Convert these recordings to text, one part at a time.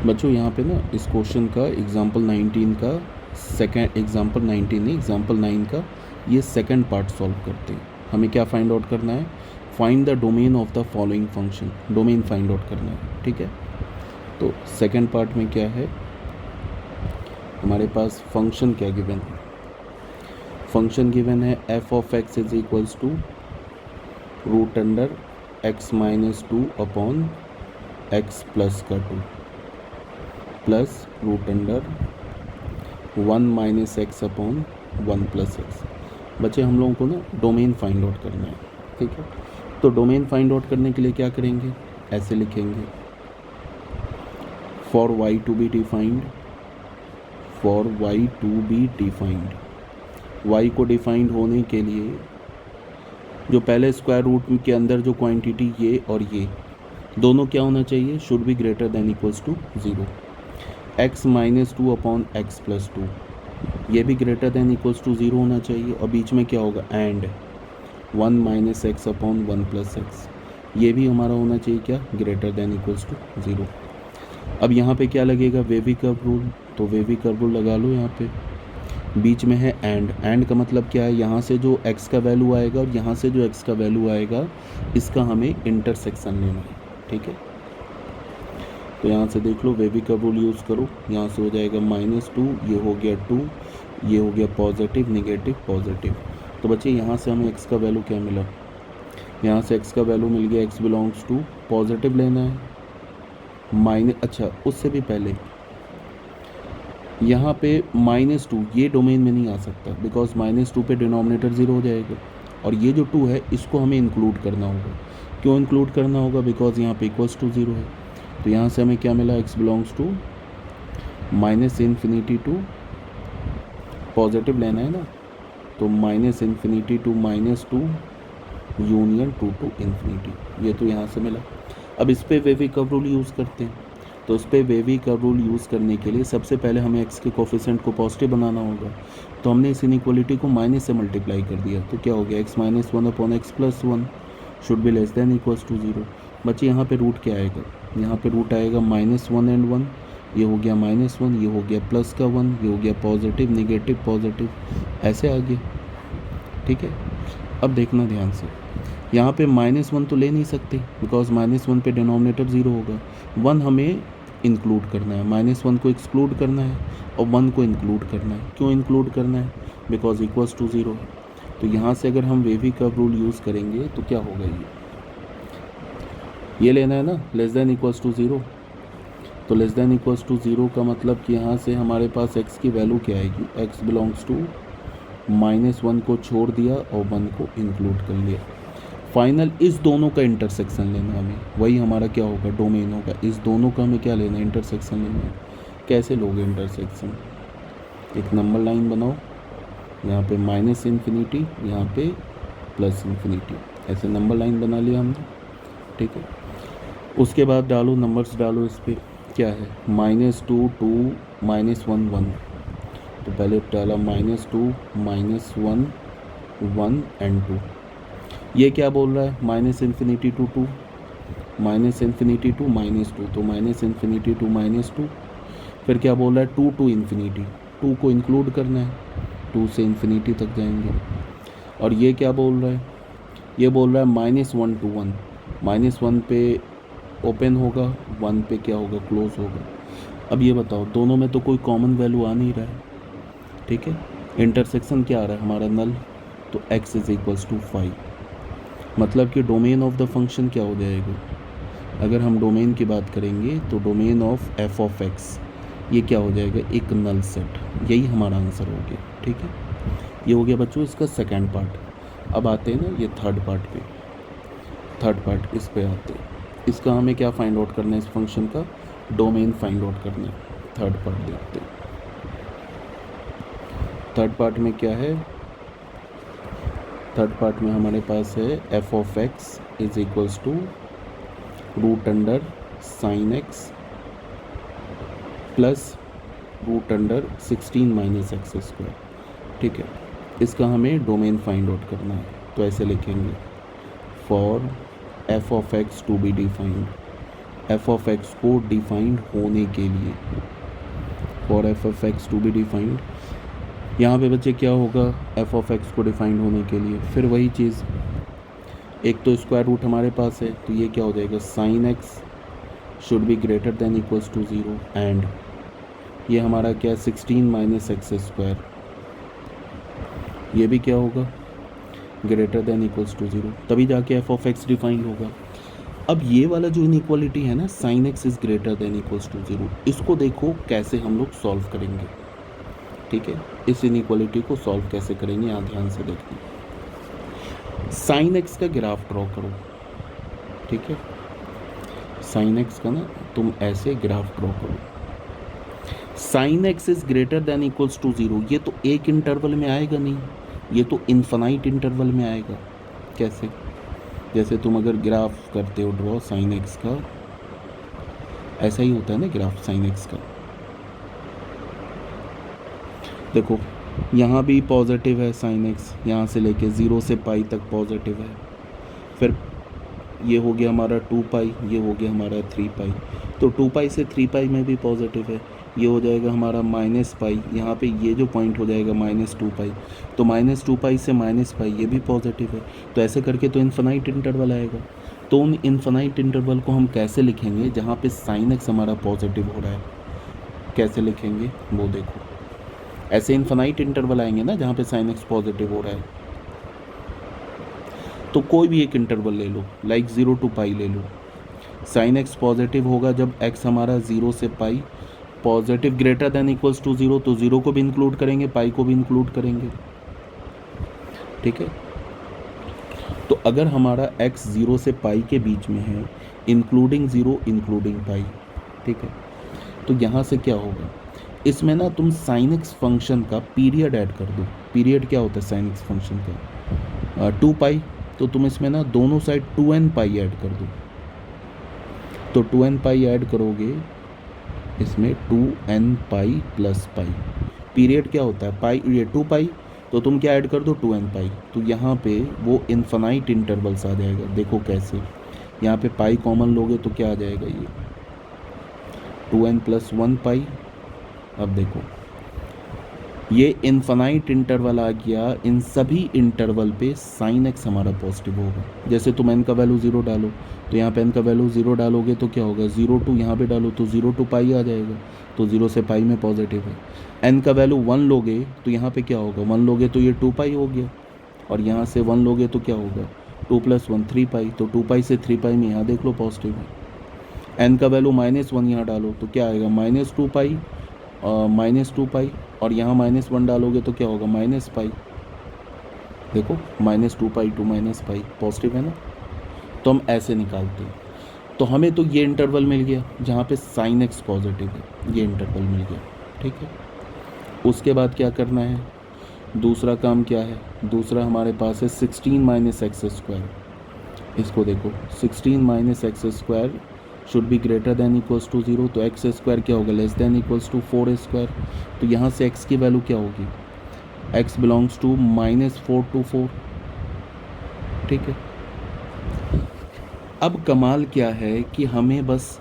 बच्चों यहाँ पे ना इस क्वेश्चन का एग्जाम्पल 19 का सेकेंड, एग्जाम्पल 19 नहीं, एग्जाम्पल 9 का ये सेकेंड पार्ट सॉल्व करते हैं। हमें क्या फाइंड आउट करना है? Find the domain of the following function, domain find out करना है। ठीक है, तो सेकेंड पार्ट में क्या है हमारे पास? फंक्शन क्या गिवन है? फंक्शन गिवन है F of X is equals to root under X minus 2 upon X plus का 2 plus root under 1 minus X upon 1 plus X. बच्चे हम लोगों को ना डोमेन फाइंड आउट करना है। ठीक है, तो डोमेन फाइंड आउट करने के लिए क्या करेंगे? ऐसे लिखेंगे, for Y to be defined, for Y to be defined, Y को डिफाइंड होने के लिए जो पहले स्क्वायर रूट के अंदर जो क्वांटिटी ये और ये दोनों क्या होना चाहिए? Should be greater than equals to 0। X minus 2 upon X plus 2 ये भी ग्रेटर देन इक्वल्स टू 0 होना चाहिए। और बीच में क्या होगा? And 1 minus X upon 1 plus X ये भी हमारा होना चाहिए क्या? Greater than equals to 0। अब यहाँ पे क्या लगेगा? वेवी कर्व रूल, तो वेवी कर्व रूल लगा लो। यहाँ पे बीच में है एंड, एंड का मतलब क्या है? यहाँ से जो x का वैल्यू आएगा और यहाँ से जो x का वैल्यू आएगा इसका हमें इंटरसेक्शन लेना है। ठीक है, तो यहाँ से देख लो, वेवी कर्व रूल यूज़ करो। यहाँ से हो जाएगा -2, ये हो गया 2, ये हो गया पॉजिटिव नेगेटिव पॉजिटिव। तो बच्चे यहाँ से हमें x का वैल्यू क्या मिला? यहाँ से x का वैल्यू मिल गया x बिलोंग्स टू पॉजिटिव लेना है अच्छा उससे भी पहले यहाँ पे -2 ये डोमेन में नहीं आ सकता, बिकॉज -2 पे डिनोमिनेटर 0 हो जाएगा। और ये जो 2 है इसको हमें इंक्लूड करना होगा। क्यों इंक्लूड करना होगा? बिकॉज यहाँ पे इक्वल्स टू 0 है। तो यहाँ से हमें क्या मिला? x belongs to -∞ to positive लेना है ना, तो -∞ टू -2 यूनियन 2 टू इन्फिनिटी, ये तो यहाँ से मिला। अब इस पर वेवी कर्व रूल यूज़ करते हैं। तो उस पर वेवी कर्व रूल यूज़ करने के लिए सबसे पहले हमें x के कोफिशिएंट को पॉजिटिव बनाना होगा। तो हमने इस इनइक्वालिटी को माइनस से मल्टीप्लाई कर दिया, तो क्या हो गया? x minus 1 upon X plus 1 should be less than equals to 0। बच्चे यहाँ पे रूट क्या आएगा? यहाँ पे रूट आएगा -1 एंड 1, ये हो गया -1, ये हो गया प्लस का 1, ये हो गया पॉजिटिव नेगेटिव पॉजिटिव, ऐसे आ गया। ठीक है, अब देखना ध्यान से, यहाँ पे -1 तो ले नहीं सकते, बिकॉज -1 पे डिनोमिनेटर 0 होगा। 1 हमें इंक्लूड करना है, -1 को एक्सक्लूड करना है और 1 को इंक्लूड करना है। क्यों इंक्लूड करना है? बिकॉज इक्वल्स टू 0 है। तो यहाँ से अगर हम वेवी कर्व रूल यूज़ करेंगे तो क्या होगा? ये लेना है ना, लेस देन इक्वल्स टू 0। तो लेस देन इक्वल्स टू 0 का मतलब कि यहाँ से हमारे पास x की वैल्यू क्या आएगी? x बिलोंग्स टू -1 को छोड़ दिया और 1 को इंक्लूड कर लिया। फाइनल इस दोनों का इंटरसेक्शन लेना हमें, वही हमारा क्या होगा? डोमेन होगा। इस दोनों का हमें क्या लेना है? इंटरसेक्शन लेना है। कैसे लोगे इंटरसेक्शन? एक नंबर लाइन बनाओ, यहाँ पे -∞, यहाँ पे +∞, ऐसे नंबर लाइन बना लिया हमने। ठीक है, उसके बाद डालो नंबर्स, डालो इस पर क्या है? -2 2 -1 1। तो पहले डाला -2 -1 1 एंड 2। ये क्या बोल रहा है? -∞ टू 2, -∞ टू -2, तो -∞ टू -2। फिर क्या बोल रहा है? 2 टू इन्फिनिटी, 2 को इंक्लूड करना है, 2 से इन्फिनिटी तक जाएंगे। और ये क्या बोल रहा है? ये बोल रहा है -1 टू 1, -1 पे ओपन होगा, 1 पे क्या होगा? क्लोज होगा। अब ये बताओ, दोनों में तो कोई कॉमन वैल्यू आ नहीं रहा है। ठीक है, इंटरसेक्शन क्या आ रहा है? हमारा नल। तो x इज इक्वल्स टू 5, मतलब कि डोमेन ऑफ द फंक्शन क्या हो जाएगा? अगर हम डोमेन की बात करेंगे तो domain of f of x ये क्या हो जाएगा? एक नल सेट। यही हमारा आंसर हो गया। ठीक है, ये हो गया बच्चों इसका सेकेंड पार्ट। अब आते हैं ना ये थर्ड पार्ट पे। थर्ड पार्ट इस पे आते हैं। इसका हमें क्या फाइंड आउट करना है? इस फंक्शन का डोमेन फाइंड आउट करना है। थर्ड पार्ट देखते हैं। थर्ड पार्ट में क्या है? थर्ड पार्ट में हमारे पास है f of x is equals to root under sine x plus root under 16 minus X square. ठीक है, इसका हमें डोमेन फाइंड आउट करना है। तो ऐसे लिखेंगे, for f of x to be defined, F of X को डिफाइंड होने के लिए, for F of X to be defined, यहाँ पे बच्चे क्या होगा एफ ऑफ एक्स को डिफाइंड होने के लिए, फिर वही चीज़, एक तो स्क्वायर रूट हमारे पास है तो ये क्या हो जाएगा sine X should be greater than equals to 0 and ये हमारा क्या 16 माइनस एक्स स्क्वायर, ये भी क्या होगा ग्रेटर देन इक्वल्स टू 0, तभी जाके एफ ऑफ एक्स डिफाइंड होगा। अब ये वाला जो इनइक्वालिटी है ना sine X is greater than equals to 0, इसको देखो कैसे हम लोग सॉल्व करेंगे। ठीक है, इस इनइक्वालिटी को सॉल्व कैसे करेंगे यहाँ ध्यान से देखना। साइन एक्स का ग्राफ ड्रॉ करो। ठीक है, साइन एक्स का ना तुम ऐसे ग्राफ ड्रॉ करो। Sine X is greater than equals to 0, ये तो एक इंटरवल में आएगा नहीं, ये तो इन्फिनाइट इंटरवल में आएगा। कैसे? जैसे तुम अगर ग्राफ करते हो ड्रॉ साइन एक्स का, ऐसा ही होता है ना ग्राफ साइन एक्स का। देखो यहाँ भी पॉजिटिव है साइन एक्स, यहाँ से लेके 0 से पाई तक पॉजिटिव है, फिर ये हो गया हमारा 2 पाई, ये हो गया हमारा 3 पाई, तो 2 पाई से 3 पाई में भी पॉजिटिव है, ये हो जाएगा हमारा माइनस पाई, यहाँ पे ये जो पॉइंट हो जाएगा -2 पाई, तो -2 पाई से माइनस पाई ये भी पॉजिटिव है, तो ऐसे करके तो इन्फिनाइट इंटरवल आएगा। तो उन इन्फिनाइट इंटरवल को हम कैसे लिखेंगे जहाँ पे साइन एक्स हमारा पॉजिटिव हो रहा है, कैसे लिखेंगे वो देखो। ऐसे इन्फिनाइट इंटरवल आएंगे ना जहाँ पे साइन एक्स पॉजिटिव हो रहा है, तो कोई भी एक इंटरवल ले लो, लाइक 0 to पाई ले लो। साइन एक्स पॉजिटिव होगा जब एक्स हमारा 0 से pi positive greater than equals to 0, तो 0 को भी इंक्लूड करेंगे, पाई को भी इंक्लूड करेंगे। ठीक है, तो अगर हमारा x 0 से पाई के बीच में है, इंक्लूडिंग 0 इंक्लूडिंग पाई, ठीक है, तो यहाँ से क्या होगा, इसमें ना तुम साइन एक्स फंक्शन का पीरियड ऐड कर दो। पीरियड क्या होता है साइन एक्स फंक्शन का? 2 पाई, तो तुम इसमें ना दोनों साइड 2n पाई ऐड कर दो, तो 2n पाई ऐड करोगे इसमें 2n pi plus pi, period क्या होता है पाई, ये 2 पाई, तो तुम क्या ऐड कर दो 2n पाई, तो यहाँ पे वो इन्फिनाइट इंटरवल्स आ जाएगा। देखो कैसे, यहाँ पे पाई कॉमन लोगे तो क्या आ जाएगा ये 2n प्लस 1 पाई। अब देखो ये इन्फिनाइट इंटरवल आ गया, इन सभी इंटरवल पे साइन एक्स हमारा पॉजिटिव होगा। जैसे तुम n का वैल्यू 0 डालो, तो यहाँ पे n का वैल्यू 0 डालोगे तो क्या होगा 0 to यहाँ पे डालो तो 0 to पाई आ जाएगा, तो 0 से पाई में पॉजिटिव है। n का वैल्यू 1 लोगे तो यहाँ पे क्या होगा, 1 लोगे तो ये 2 पाई हो गया, और यहाँ से 1 लोगे तो क्या होगा 2 + 1 3 पाई, तो 2 पाई से 3 पाई में यहाँ देख लो पॉजिटिव है। n का वैल्यू -1 यहाँ डालो तो क्या आएगा -2 पाई, -2 पाई, और यहाँ -1 डालोगे तो क्या होगा माइनस पाई। देखो -2 पाई टू माइनस पाई पॉजिटिव है ना, तो हम ऐसे निकालते हैं। तो हमें तो ये इंटरवल मिल गया जहाँ पे साइन एक्स पॉजिटिव है, ये इंटरवल मिल गया। ठीक है, उसके बाद क्या करना है, दूसरा काम क्या है, दूसरा हमारे पास है 16 माइनस एक्स स्क्वायर। इसको देखो 16 minus X square should be greater than equals to 0, तो एक्स स्क्वायर क्या होगा less than equals to 4 square, तो यहाँ से x की वैल्यू क्या होगी, x बिलोंग्स टू -4 to 4। ठीक है, अब कमाल क्या है कि हमें बस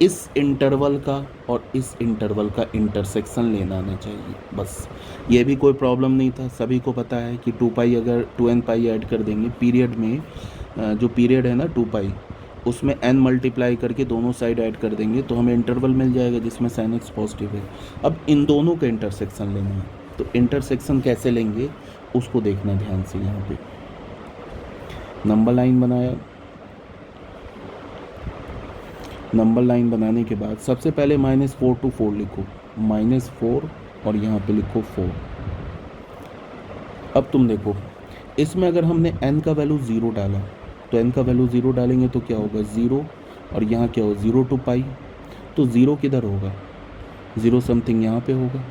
इस इंटरवल का और इस इंटरवल का इंटरसेक्शन लेना आना चाहिए, बस। ये भी कोई प्रॉब्लम नहीं था, सभी को पता है कि 2 पाई अगर 2n पाई ऐड कर देंगे पीरियड में, जो पीरियड है ना 2 पाई, उसमें n मल्टीप्लाई करके दोनों साइड ऐड कर देंगे तो हमें इंटरवल मिल जाएगा जिसमें साइन एक्स पॉजिटिव है। अब इन दोनों का इंटरसेक्शन लेना है, तो इंटरसेक्शन कैसे लेंगे उसको देखना ध्यान से। यहाँ पे नंबर लाइन बनाया, नंबर लाइन बनाने के बाद सबसे पहले -4 to 4 लिखो, -4 और यहाँ पे लिखो 4। अब तुम देखो इसमें अगर हमने n का वैल्यू 0 डाला, तो n का वैल्यू 0 डालेंगे तो क्या होगा 0, और यहाँ क्या होगा 0 to पाई, तो 0 किधर होगा 0 समथिंग यहाँ पे होगा।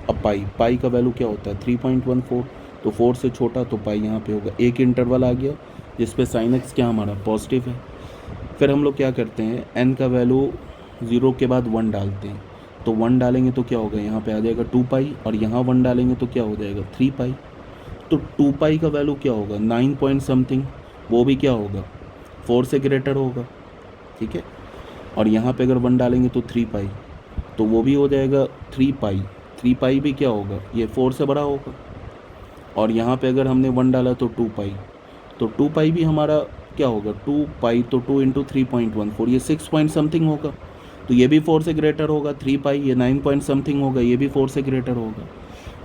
अब पाई का वैल्यू क्या होता है 3.14, तो 4 से छोटा तो पाई यहाँ पे होगा। एक इंटरवल आ गया जिस पे साइन एक्स क्या हमारा पॉजिटिव है। फिर हम लोग क्या करते हैं, n का वैल्यू 0 के बाद 1 डालते हैं, तो 1 डालेंगे तो क्या होगा यहाँ पे आ जाएगा 2 पाई, और यहाँ 1 डालेंगे तो क्या हो जाएगा 3 पाई। तो 2 पाई का वैल्यू क्या होगा 9 पॉइंट समथिंग, वो भी क्या होगा 4 से ग्रेटर होगा, ठीक है। और यहाँ पे अगर 1 डालेंगे तो 3 पाई, तो वो भी हो जाएगा 3 पाई। 3 पाई भी क्या होगा, ये 4 से बड़ा होगा। और यहाँ पे अगर हमने 1 डाला तो 2 पाई, तो 2 पाई भी हमारा क्या होगा, 2 पाई तो 2 इंटू 3.14, ये 6 पॉइंट समथिंग होगा, तो ये भी 4 से ग्रेटर होगा। 3 पाई ये 9 पॉइंट समथिंग होगा, ये भी 4 से ग्रेटर होगा।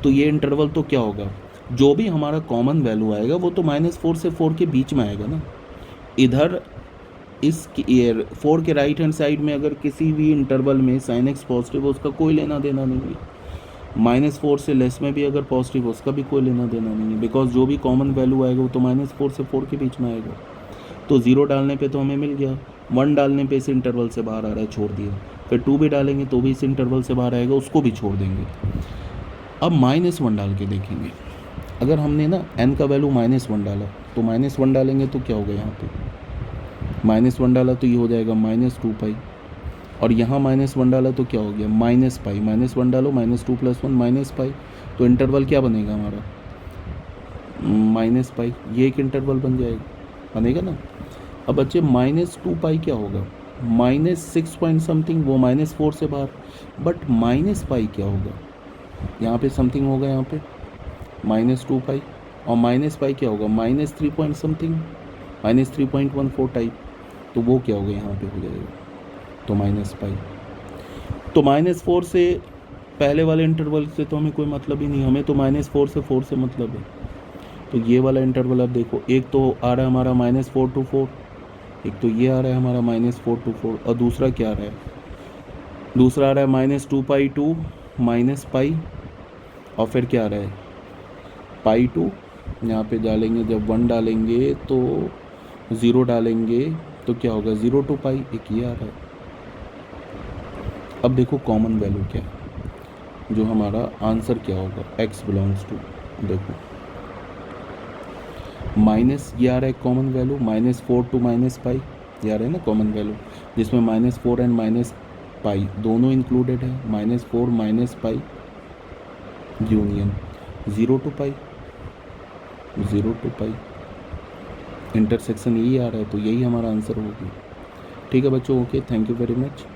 तो ये इंटरवल तो क्या होगा, जो भी हमारा कॉमन वैल्यू आएगा वो तो -4 से 4 के बीच में आएगा ना। इधर इस 4 के राइट हैंड साइड में अगर किसी भी इंटरवल में sin x पॉजिटिव हो उसका कोई लेना देना नहीं है। -4 से लेस में भी अगर पॉजिटिव हो उसका भी कोई लेना देना नहीं है, बिकॉज जो भी कॉमन वैल्यू आएगा वो तो -4 से 4 के बीच में आएगा। तो 0 डालने पे तो हमें मिल गया, 1 डालने पे इस इंटरवल से बाहर आ रहा है, छोड़ दिया। फिर 2 भी डालेंगे तो भी इस इंटरवल से बाहर आएगा, उसको भी छोड़ देंगे। अब -1 डाल के देखेंगे, अगर हमने ना n का वैल्यू -1 डाला तो -1 डालेंगे तो क्या होगा, यहाँ पे -1 डाला तो ये हो जाएगा -2 पाई, और यहाँ -1 डाला तो क्या हो गया, -पाई। -1 डालो, -2 + 1 -पाई, तो इंटरवल क्या बनेगा हमारा, -पाई। ये एक इंटरवल बन जाएगा, बनेगा ना। अब बच्चे -2 पाई क्या होगा, -6 पॉइंट समथिंग, वो -4 से बाहर। बट -पाई क्या होगा, यहाँ पे समथिंग होगा, यहाँ पे -2 पाई, और -पाई क्या होगा, -3 पॉइंट समथिंग, -3.14 टाइप, तो वो क्या होगा, यहाँ पे हो जाएगा तो -पाई। तो -4 से पहले वाले इंटरवल से तो हमें कोई मतलब ही नहीं, हमें तो -4 से 4 से मतलब है। तो ये वाला इंटरवल अब देखो, एक तो आ रहा है हमारा -4 to 4, एक तो ये आ रहा है हमारा -4 to 4, और दूसरा क्या आ रहा है, दूसरा आ रहा है -2 पाई टू -पाई, और फिर क्या आ रहा है पाई टू। यहाँ पे डालेंगे, जब 1 डालेंगे तो 0 डालेंगे तो क्या होगा, 0 to पाई, एक ये आ रहा है। अब देखो कॉमन वैल्यू क्या है, जो हमारा आंसर क्या होगा, x बिलोंग्स टू, देखो माइनस ये आ रहा है कॉमन वैल्यू, -4 to -पाई, ये आ रहा है ना कॉमन वैल्यू, जिसमें -4 एंड -पाई दोनों इंक्लूडेड है। -4 -पाई union 0 to pi, 0 to pi, intersection यही आ रहा है, तो यही हमारा आंसर होगी। ठीक है बच्चों, okay, thank you very much.